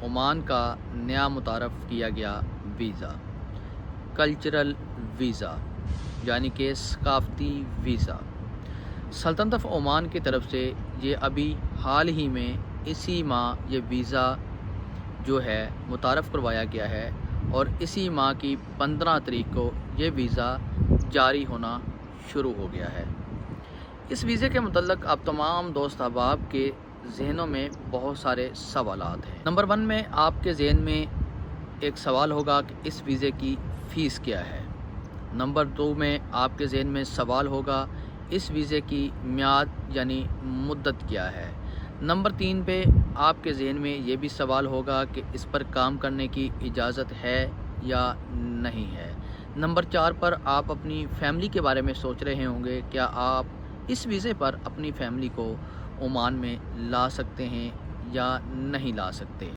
Oman का नया मुतारफ़ किया गया वीज़ा कल्चरल वीज़ा यानी कि सकाफ़ती वीज़ा सल्तनत ऑफ ओमान की तरफ से ये अभी हाल ही में इसी माह ये वीज़ा जो है मुतारफ़ करवाया गया है और इसी माह की 15 तारीख को ये वीज़ा जारी होना शुरू हो गया है। इस वीज़े के मुतल्लक़ आप तमाम दोस्त अहबाब के जहनों में बहुत सारे सवालात हैं। नंबर 1 में आपके जहन में एक सवाल होगा कि इस वीज़े की फ़ीस क्या है। नंबर 2 में आपके जहन में सवाल होगा इस वीज़े की मियाद यानी मुद्दत क्या है। नंबर 3 पे आपके जहन में ये भी सवाल होगा कि इस पर काम करने की इजाज़त है या नहीं है। नंबर 4 पर आप अपनी फ़ैमिली के बारे में सोच रहे होंगे, क्या आप इस वीज़े पर अपनी फ़ैमिली को ओमान में ला सकते हैं या नहीं ला सकते।